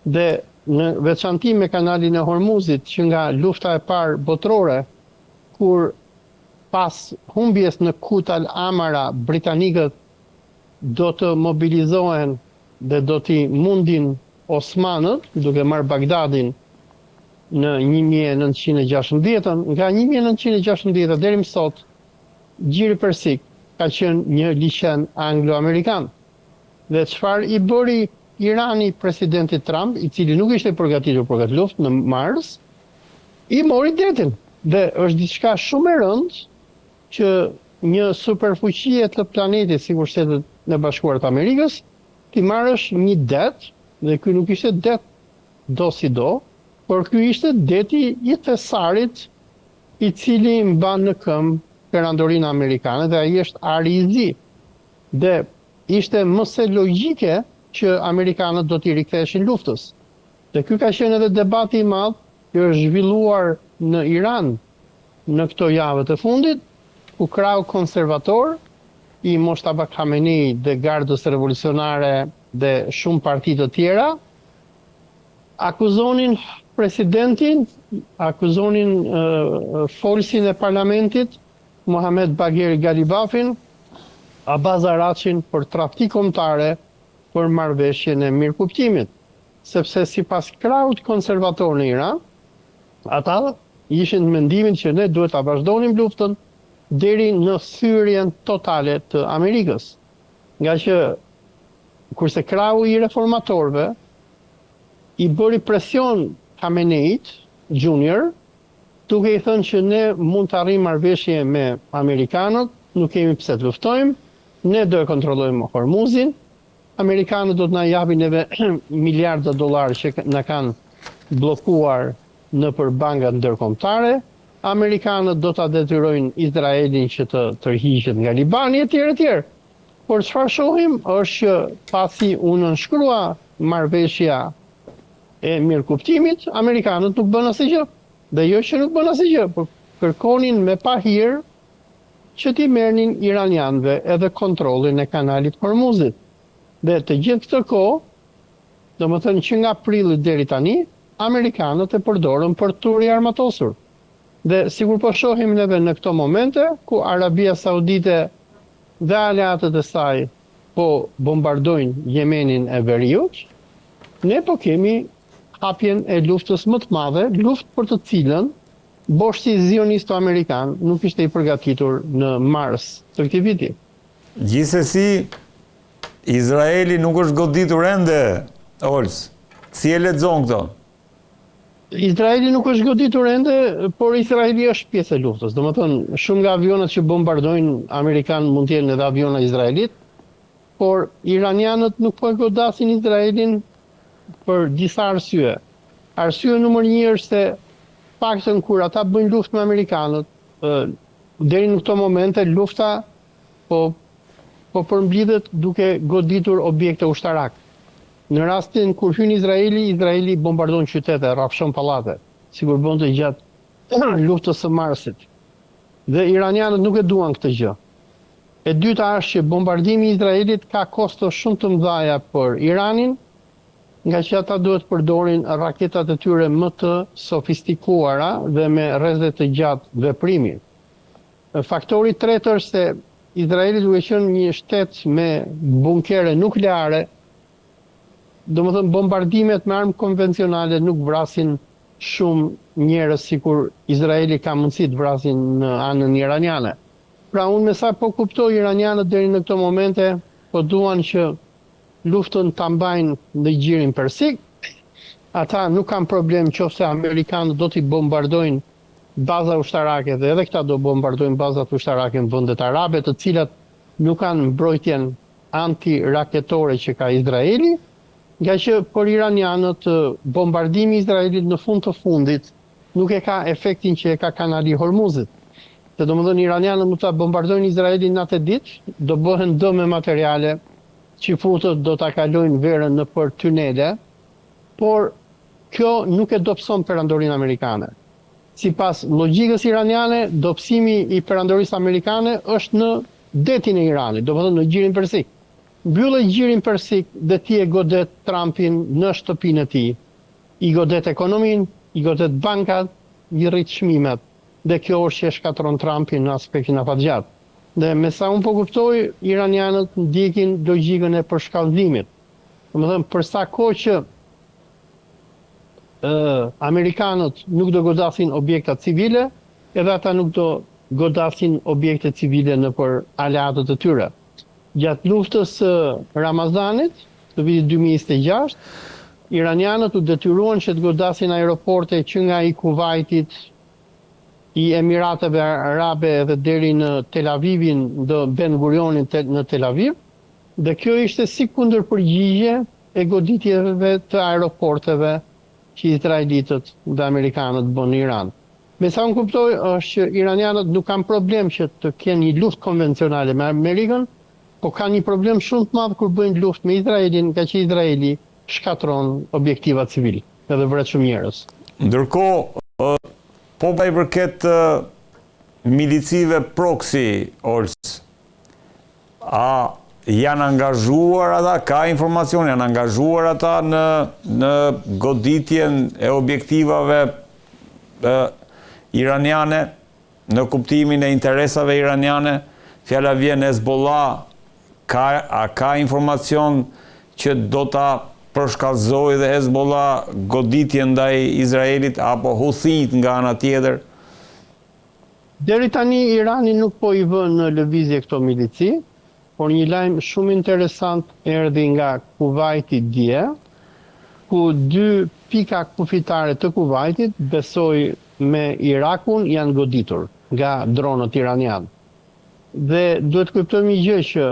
Dhe në veçanti me kanalin e Hormuzit, që nga lufta e parë botërore, kur pas humbjes në Kut al Amara, britanikët do të mobilizohen dhe do t'i mundin Osmanët, duke marrë Bagdadin në 1916, nga 1916 deri më sot, Gjiri Persik ka qenë një liçen anglo-amerikan. Dhe çfarë i bëri Irani presidentit Trump, i cili nuk ishte përgatitur për këtë luftë në mars, i mori detin. Dhe është diçka shumë e rëndë që një superfuqi e të planetit, sikur Shtetet e Bashkuara të Amerikës, ti marrësh një det, dhe ky nuk ishte det do si do, por ky ishte deti i Thesarit, i cili mban në këmbë perandorinë amerikane, dhe ai është ari i zi. Dhe ishte mëse logjike që amerikanët do t'i riktheheshin luftës. Dhe ky ka qenë edhe debati i madh që është zhvilluar në Iran në këto javë të fundit, ku krau konservator i Moshtaba Khamenei dhe Gardës Revolucionare dhe shumë parti të tjera akuzonin presidentin, akuzonin folësin e parlamentit, Mohamed Bagher Ghalibafin, Abbas Araqin për tradhti kombëtare për marrëveshjen e mirëkuptimit, sepse sipas kraut konservator në Iran, ata ishin mendimin që ne duhet ta vazhdonim luftën deri në thyrjen totale të Amerikës. Nga që kurse krau i reformatorëve i bëri presion Khameneit Junior, duke i thënë që ne mund të arrijmë marrëveshje me amerikanët, nuk kemi pse të luftojmë, ne do e kontrollojmë Hormuzin, amerikanët do të na japin neve miliarda dollar që na kanë bllokuar nëpër bankat ndërkombëtare, amerikanët do ta detyrojnë Izraelin që të tërhiqet nga Libani etj. Etj. Por çfarë shohim është që pasi u nënshkrua marrëveshja e mirëkuptimit, amerikanët nuk bën asgjë. Dhe jo që nuk bën asgjë, por kërkonin me pahir që t'i merrnin iranianëve edhe kontrollin e kanalit Hormuzit. Dhe të gjithë këtë kohë, domethënë që nga prilli deri tani, amerikanët e përdorën për të riarmatosur. Dhe sikur po shohim neve në këto momente, ku Arabia Saudite dhe aleatët e saj po bombardojnë Jemenin e Veriut, ne po kemi hapjen e luftës më të madhe, luftë për të cilën boshti zionisto-amerikan nuk ishte i përgatitur në mars të këtij viti. Gjithsesi, Izraeli nuk është goditur ende, Ols. Si e lexon këto? Izraeli nuk është goditur ende, por Izraeli është pjesë e luftës. Domethënë, shumë nga avionat që bombardojnë amerikan mund të jenë edhe aviona izraelit, por iranianët nuk po e godasin Izraelin për disa arsye. Arsye numër 1 është se paktën kur ata bëjnë luftë me amerikanët, deri në këto momente lufta po përmblidhet duke goditur objekte ushtarake. Në rastin kur hyn Izraeli bombardon qytete, rrafshon pallate, sikur bënte gjatë luftës së Marsit. Dhe iranianët nuk e duan këtë gjë. E dyta është që bombardimi i Izraelit ka kosto shumë të mëdha për Iranin, nga që ata duhet përdorin raketat e tyre më të sofistikuara dhe me rrezë të gjatë veprimi. Faktori i tretë është se Izraeli duke qenë një shtet me bunkere nukleare, domethënë bombardimet me armë konvencionale nuk vrasin shumë njerëz sikur Izraeli ka mundësi të vrasin në anën iraniane. Pra unë me sa po kuptoj, iranianët deri në këto momente po duan që luftën ta mbajnë në Gjirin Persik. Ata nuk kanë problem nëse amerikanët do t'i bombardojnë baza ushtarake dhe edhe këta do bombardojnë bazat ushtarake në vendet arabe, të cilat nuk kanë mbrojtjen antiraketore që ka Izraeli, nga që për iranianët bombardimi i Izraelit në fund të fundit nuk e ka efektin që e ka kanali Hormuzit. Se domethënë iranianët mund ta bombardojnë Izraelin natë ditë, do bëhen dëm materiale, qifutët do ta kalojnë verën nëpër tunele, por kjo nuk e dobëson perandorinë amerikane. Sipas logjikës iraniane, dobësimi i perandorisë amerikane është në detin e Iranit, domethënë në Gjirin Persik. mbyllë gjirin persik dhe ti e godet Trumpin në shtëpinë e tij. I godet ekonominë, i godet bankat, i rrit çmimet. Dhe kjo është që e shkatron Trumpin në aspektin afatgjat. Dhe me sa unë po kuptoj, iranianët ndjekin logjikën e përshkallëzimit. Domethënë për sa kohë që amerikanët nuk do godasin objekte civile, edhe ata nuk do godasin objekte civile në për aleatët e tyre. Gjatë luftës së Ramazanit të vitit 2026, iranianët u detyruan që të godasin aeroporte që nga i Kuvajtit, i Emirateve Arabe dhe deri në Tel Avivin dhe Ben Gurionin në Tel Aviv, dhe kjo ishte si kundërpërgjigje e goditjeve të aeroporteve që izraelitët dhe amerikanët bën në Iran. Me sa unë kuptoj është që iranianët nuk kanë problem që të kenë një luftë konvencionale me Amerikën, po kanë një problem shumë të madh kur bëjnë luftë me Izraelin, nga që Izraeli shkatron objektiva civil, edhe vret shumë njerëz. Ndërkohë, po pa i përket milicive proxy, Ols, a janë angazhuar ata, ka informacion, janë angazhuar ata në goditjen e objektivave iraniane, në kuptimin e interesave iraniane, fjala vjen Hezbollah, a ka informacion që do ta përshkallëzoj dhe Hezbollah goditjen ndaj Izraelit apo Huthit nga ana tjetër? Deri tani Irani nuk po i vën në lëvizje këto milici, por një lajm shumë interesant erdhi nga Kuvajti dje, ku 2 pika kufitare të Kuvajtit besoj me Irakun janë goditur nga dronët iranian. Dhe duhet kuptojmë një gjë që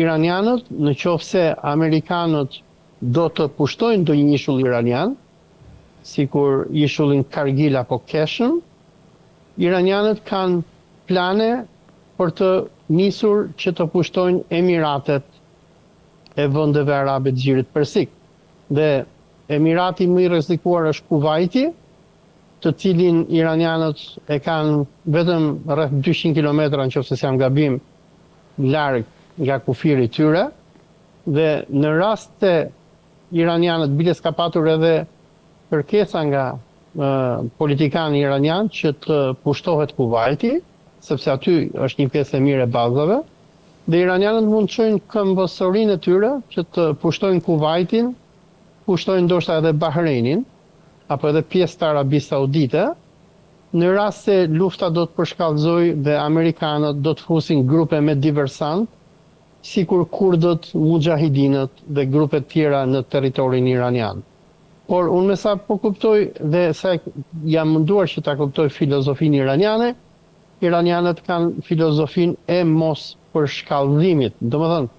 iranianët, në qoftë se amerikanët do të pushtojnë ndonjë ishull iranian, sikur ishullin Kargil apo Keshem, iranianët kanë plane për të nisur që të pushtojnë Emiratet e vendeve arabe të Gjirit Persik. Dhe Emirati më i rrezikuar është Kuvajti, të cilin iranianët e kanë vetëm rreth 200 kilometra, nëse s'jam gabim, larg nga kufiri i tyre, dhe në rast se iranianët biles ka patur edhe kërkesa nga politikanë iranian që të pushtohet Kuvajti, sepse aty është një pjesë e mirë e bazave, dhe iranianët mund të çojnë këmbësorinë e tyre që të pushtojnë Kuvajtin, pushtojnë ndoshta edhe Bahreinin, apo edhe pjesë të Arabisë Saudite, në rast se lufta do të përshkallëzojë dhe amerikanët do të fusin grupe me diversant, sikur kurdët, mujahidinët dhe grupe tjera në territorin iranian. Por unë me sa po kuptoj dhe sa jam munduar që ta kuptoj filozofinë iraniane, iranianët kanë filozofinë e mos përshkallëzimit. Domethënë,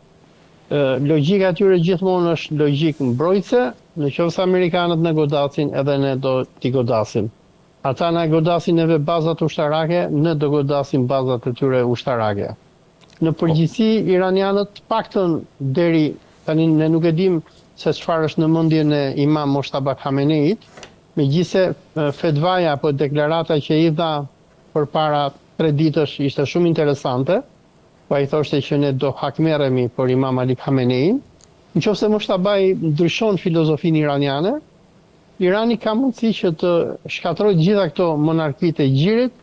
logjika e tyre gjithmonë është logjikë mbrojtëse, nëse amerikanët na godasin, edhe ne do t'i godasim. Ata na godasin neve bazat ushtarake, ne do godasim bazat e tyre ushtarake. Në përgjithësi, iranianët paktën deri tani ne nuk e dim se çfarë është në mendjen e Imam Moshtaba Khameneit, megjithëse fetvaja apo deklarata që i dha përpara 3 ditësh ishte shumë interesante, po ai thoshte që ne do hakmerremi për Imam Ali Khamenein. Nëse Moshtabai ndryshon filozofinë iraniane, Irani ka mundësi që të shkatërrojë gjitha këto monarkitë e Gjirit,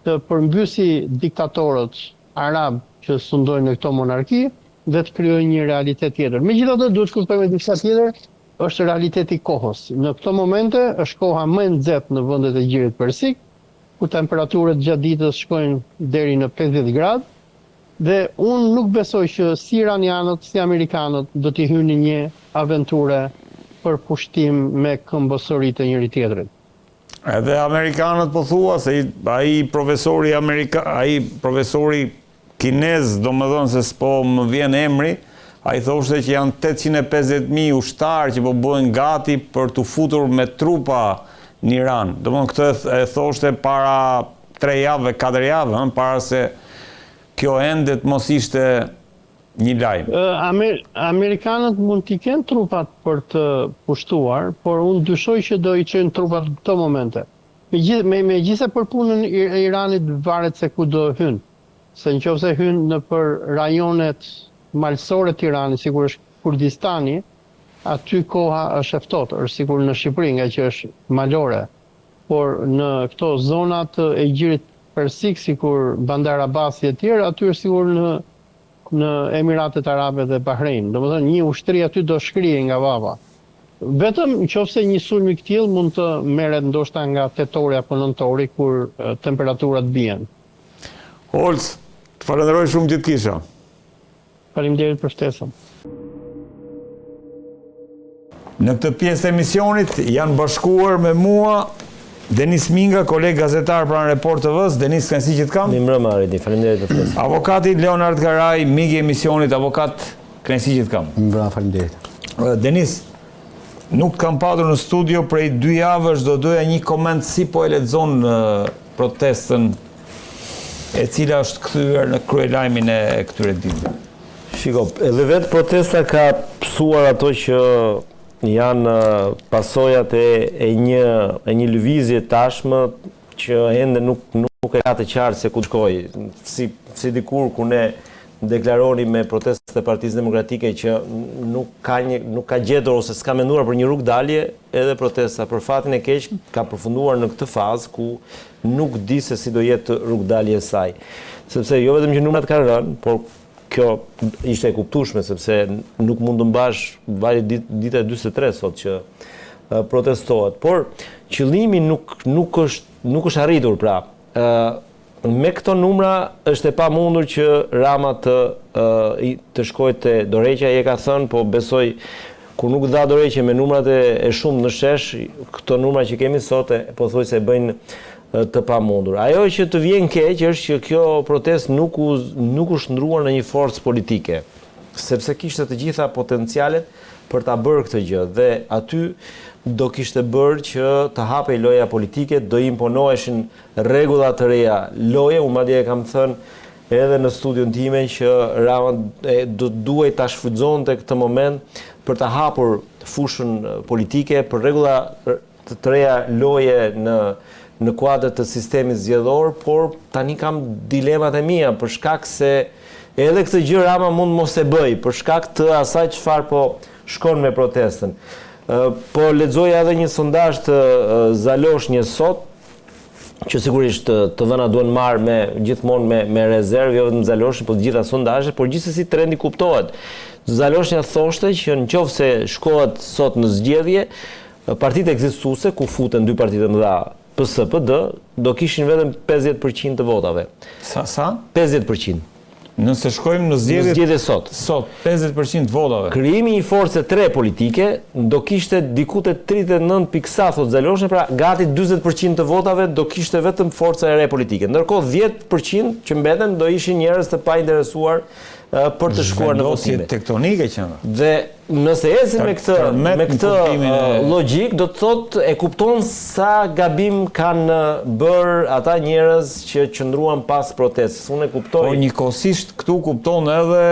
të përmbysi diktatorët arab që sundojnë në këto monarki dhe të krijojë një realitet tjetër. Megjithatë, duhet të kuptojmë diçka tjetër, është realiteti i kohës. Në këto momente është koha më e nxehtë në vendet e Gjirit Persik, ku temperaturat gjatë ditës shkojnë deri në 50 gradë, dhe unë nuk besoj që si iranianët, si amerikanët do t'i hynë një aventure për pushtim me këmbësori të njëri tjetrit. Edhe amerikanët po thua se ai profesori kinez, domethënë se s'po më vjen emri, ai thoshte që janë 850.000 ushtarë që po bëhen gati për të futur me trupa në Iran. Domethënë këtë e thoshte para 3 javëve, 4 javë, para se kjo ende të mos ishte një lajm. Amerikanët mund t'i kenë trupat për të pushtuar, por unë dyshoj që do i çojnë trupat në këto momente. Megjithëse për punën e Iranit varet se ku do hynë. Se nëse hynë në për rajonet malësore Tirani, sikur është Kurdistani, aty koha është e ftohtë, është sikur në Shqipëri, nga që është malore. Por në këto zonat e Gjirit Persik, sikur Bandar Abbasi e tjerë, aty është sikur në Emiratet Arabe dhe Bahrein. Domethënë një ushtri aty do shkrije nga vava. Vetëm nëse një sulm i këtill mund të merret ndoshta nga tetori apo nëntori kur temperaturat bien. Holc, të falenderoj shumë gjithkisha. Faleminderit për ftesën. Në këtë pjesë të emisionit janë bashkuar me mua Denis Minga, koleg gazetar pranë Report TV-s. Denis, kënaqësi që të kam. Mirëmbrëma, Aridi, faleminderit për ftesën. Avokati Leonard Garaj, mik i emisionit, avokat, kënaqësi që të kam. Mirëmbrëma, faleminderit. Denis, nuk kam padur në studio prej 2 javësh, do doja një koment si po e lexon protestën e cila është kthyer në kryelajmin e këtyre ditëve. Shiko, edhe vetë protesta ka pësuar ato që janë pasojat e një lëvizje tashmë që ende nuk e ka të qartë se ku shkoj. Si dikur ku ne deklaroni me protestët e Partisë Demokratike që nuk ka gjetur ose s'ka menduar për një rrugë dalje, edhe protesta për fatin e keq ka përfunduar në këtë fazë ku nuk di se si do jetë rrugë dalje e saj. Sepse jo vetëm që numrat kanë rënë, por kjo ishte e kuptueshme sepse nuk mund të mbash vaji dita 43 sot që protestohet. Por qëllimi nuk është arritur pra. Me këto numra është e pamundur që Rama të shkojë te dorëheqja, e ka thënë, po besoj kur nuk dha dorëheqje me numrat e shumë në shesh, këto numra që kemi sot pothuajse bëjnë të pamundur. Ajo që të vjen keq është që kjo protestë nuk u shndruar në një forcë politike, sepse kishte të gjitha potencialet për ta bërë këtë gjë dhe aty do kishte bërë që të hapej loja politike, do imponoheshin rregulla të reja loje. Unë madje e kam thënë edhe në studion time që Rama do duhej ta shfrytëzonte këtë moment për ta hapur fushën politike, për rregulla të reja loje në kuadër të sistemit zgjedhor, por tani kam dilemat e mia për shkak se edhe këtë gjë Rama mund mos e bëj për shkak të asaj çfarë po shkon me protestën. Po lexoja edhe një sondazh të Zaloshnjës sot, që sigurisht të dhëna duhen marrë gjithmonë me rezervë, jo vetëm Zaloshnjë, por të gjitha sondazhet, por gjithsesi trendi kuptohet. Zaloshnja thoshte që nëse shkohet sot në zgjedhje, partitë ekzistuese ku futen 2 partitë të mëdha, PS-PD, do kishin vetëm 50% të votave. Sa? 50%. Nëse shkojmë në zgjedhje sot, 50% të votave. Krijimi i force 3 politike do kishte diku te 39.sa thot Zaloshnja, pra gati 40% të votave do kishte vetëm forca e re politike. Ndërkohë 10% që mbeten do ishin njerëz të painteresuar për të shkuar në votime. Tektonike që në. Dhe nëse ecim me këtë logjik, do të thotë e kupton sa gabim kanë bërë ata njerëz që qëndruan pas protestës. Unë e kuptoj. Po njëkohësisht këtu kupton edhe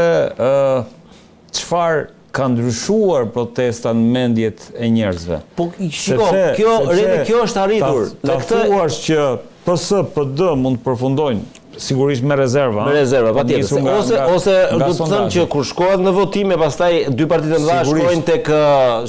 çfarë ka ndryshuar protesta në mendjet e njerëzve. Po shiko, kjo është arritur. Ta thuash që PS-PD mund të përfundojnë sigurisht me rezerva. Me rezerva, patjetër. Ose do të thënë që kur shkohet në votime, pastaj 2 partitë të mëdha shkojnë tek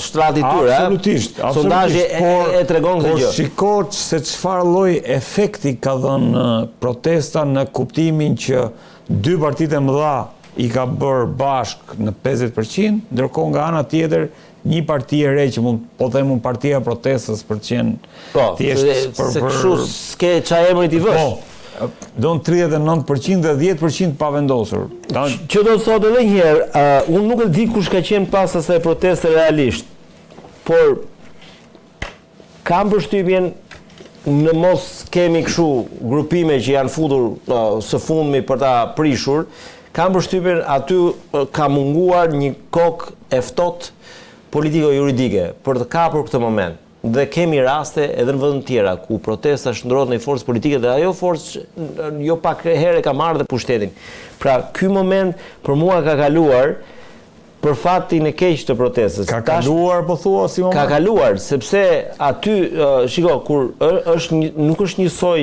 shtrati i tyre. Absolutisht. Sondazhi e tregon këtë gjë. Por shikohet se çfarë lloj efekti ka dhënë protesta në kuptimin që 2 partitë e mëdha i ka bërë bashk në 50%, ndërkohë nga ana tjetër një parti e re që mund po them unë partia protestës për të qenë thjesht se kështu s'ke çfarë emri ti vësh. Po, don 39% dhe 10% pa vendosur. Që do të thotë edhe një herë, unë nuk e di kush ka qenë pas asaj proteste realisht, por kam përshtypjen në mos kemi kështu grupime që janë futur së fundmi për ta prishur, kam përshtypjen aty ka munguar një kokë e ftohtë politiko-juridike për të kapur këtë moment. Dhe kemi raste edhe në vende të tjera ku protesta shndrohet në një forcë politike dhe ajo forcë jo pak herë ka marrë dhe pushtetin. Pra ky moment për mua ka kaluar për fatin e keq të protestës. Ka kaluar po thua si moment? Ka kaluar sepse aty shiko kur nuk është njësoj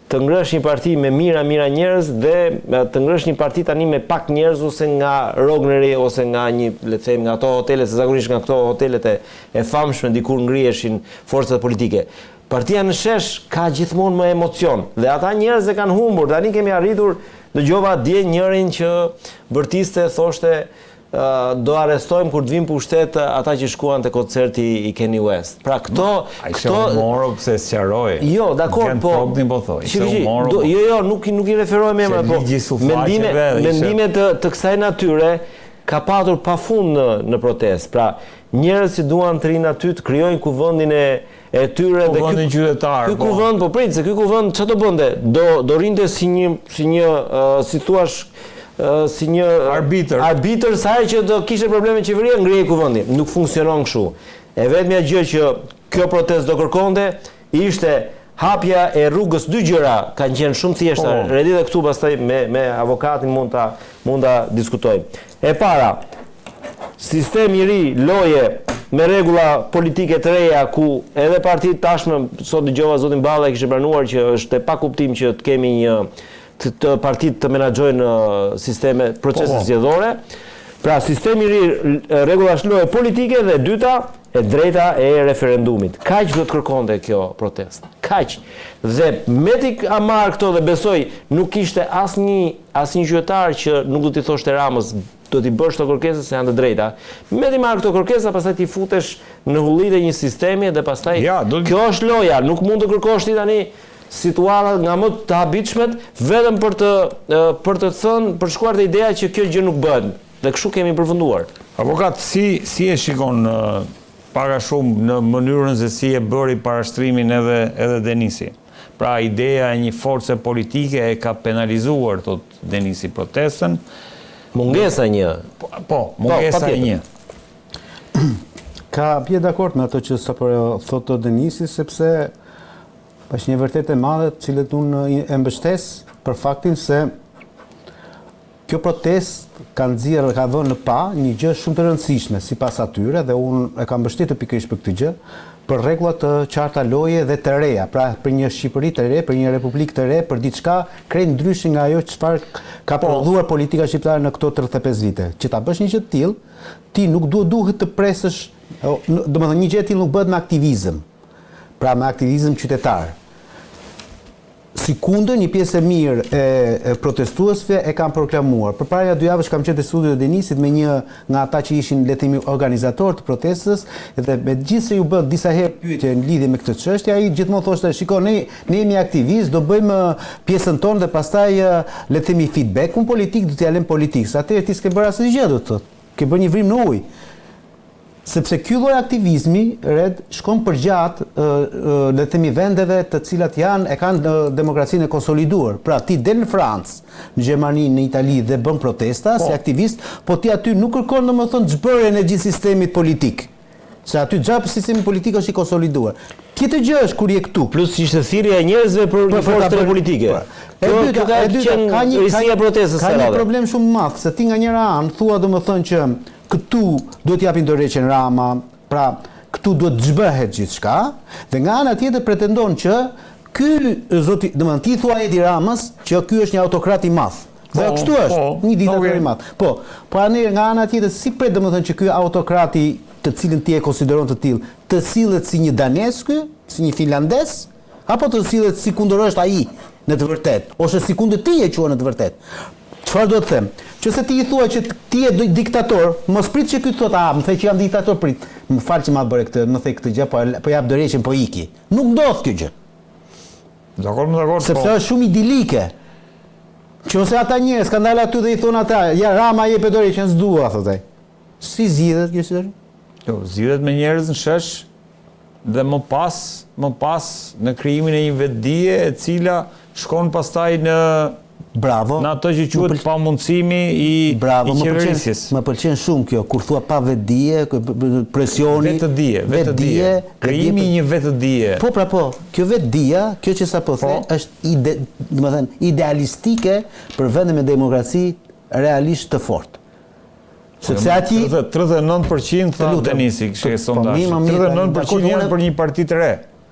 të ngrësh një parti me mira njerëz dhe të ngrësh një parti tani me pak njerëz ose nga Rogneri ose nga një, le të them, nga ato hotelet, se zakonisht nga këto hotelet e famshme dikur ngriheshin forcat politike. Partia në shesh ka gjithmonë më emocion dhe ata njerëz e kanë humbur. Tani kemi arritur, dëgjova dje njërin që bërtiste, thoshte do arrestojmë kur të vim pushtet ata që shkuan te koncerti i Kanye West. Pra këto moro pse sqaroi. Jo, dakor, po. Po thoj. Jo, nuk i referoj me emra, po. Mendime të kësaj natyre ka patur pafund në protestë. Pra, njerëz që duan të rinë aty të krijojnë kuvendin e tyre dhe kuvendin qytetar. Ky kuvend, po prit, se ky kuvend çfarë do bënte? Do rinte si thua si një arbitër sa që do kishte probleme qeveria, ngrihej kuvendin. Nuk funksionon kështu. E vetmja gjë që kjo protestë do kërkonte ishte hapja e rrugës. Dy gjëra kanë qenë shumë thjeshta. Redi dhe këtu pastaj me avokatin mund ta diskutojmë. E para, sistemi i ri, loje me rregulla politike të reja ku edhe partitë tashmë, sot dëgjova zotin Balla kishte pranuar që është e pa kuptim që të kemi një të partitë të menaxhojnë sisteme procese zgjedhore. Pra sistemi i ri, rregullash loje politike dhe dyta e drejta e referendumit. Kaq do të kërkonte kjo protestë. Kaq. Dhe meti a marr këto dhe besoj nuk kishte asnjë qytetar që nuk do t'i thoshte Ramës do t'i bësh këto kërkesa se janë të drejta. Meti marr këto kërkesa, pastaj ti futesh në hullit e një sistemi dhe pastaj kjo është loja, nuk mund të kërkosh ti tani situata nga më të habitshmet vetëm për të thënë, për shkuar te ideja që kjo gjë nuk bëhet. Dhe kështu kemi përfunduar. Avokat, si e shikon para shumë në mënyrën se si e bëri parashtrimin edhe Denisi? Pra ideja e një force politike e ka penalizuar, thot Denisi, protestën. Mungesa një. Po, mungesa një. Ka pje dakord me ato që sapo thotë Denisi, sepse është një vërtet e madhe, cilët unë e mbështes për faktin se kjo protest ka dhënë në pa një gjë shumë të rëndësishme sipas atyre dhe unë e kam mbështetur pikërisht për këtë gjë, për rregulla të qarta loje dhe të reja, pra për një Shqipëri të re, për një Republikë të re, për diçka krejt ndryshe nga ajo çfarë ka prodhuar politika shqiptare në këto 35 vite. Që ta bësh një gjë të tillë, ti nuk duhet të presësh, domethënë një gjë e tillë nuk bëhet me aktivizëm. Pra me aktivizëm qytetar. Sikundër, një pjesë e mirë e protestuesve e kanë proklamuar. Përpara 2 javësh kam qenë te studio e Denisit me një nga ata që ishin le të themi organizatorë të protestës dhe me gjithë se ju bë disa herë pyetje në lidhje me këtë çështje, ai gjithmonë thoshte, shiko, ne jemi aktivistë, do bëjmë pjesën tonë dhe pastaj le të themi feedbackun politik do t'ia lëm politikës. Atëherë ti s'ke bërë asnjë gjë, do të thotë. Ke bërë një vrim në ujë. Sepse ky lloj aktivizmi shkon përgjat le të themi vendeve të cilat e kanë demokracinë e konsoliduar. Pra ti del në Francë, në Gjermani, në Itali dhe bën protesta si aktivist, po ti aty nuk kërkon domethënë zbërjen e gjithë sistemit politik. Se aty gjapë sistemi politik është i konsoliduar. Tjetër gjë është kur je këtu. Plus ishte thirrja e njerëzve për një forcë politike. Ka një problem shumë madh, se ti nga njëra anë thua domethënë që këtu duhet japin dorëheqjen Rama, pra këtu duhet zhbëhet gjithçka, dhe nga ana tjetër pretendon që ky zoti, domethënë ti thua Edi Ramës që ky është një autokrat i madh. Dhe kështu është, një diktator i madh. Po nga ana tjetër si pret domethënë që ky autokrati të cilin ti e konsideron të tillë, të sillet si një danes ky, si një finlandes, apo të sillet si kundër është ai në të vërtetë, ose si kundër ti e quan në të vërtetë. Çfarë do të them? Qëse ti i thua që ti je diktator, mos prit që ky të thotë, më the që jam diktator, prit. Më fal që ma bëre këtë, më the këtë gjë, po jap dorëheqjen, po iki. Nuk ndodh kjo gjë. Dakor. Sepse është shumë idilike. Qëse ata njerëz kanë dalë aty dhe i thonë ata, ja Rama jep dorëheqjen, s'dua, thotë ai. Si zgjidhet kjo gjë? Jo, zgjidhet me njerëz në shesh dhe më pas në krijimin e një vetdije e cila shkon pastaj në ato që quhet pamundësimi i qeverisjes. Më pëlqen shumë kjo, kur thua pa vetdije, presioni, vetdije, krijimi i një vetdije. Po, kjo vetdija, kjo që sapo the, është domethënë idealistike për vende me demokraci realisht të fortë. Sepse aty 39% tha Denisi, kishte sondazh. 39% janë për një parti të re.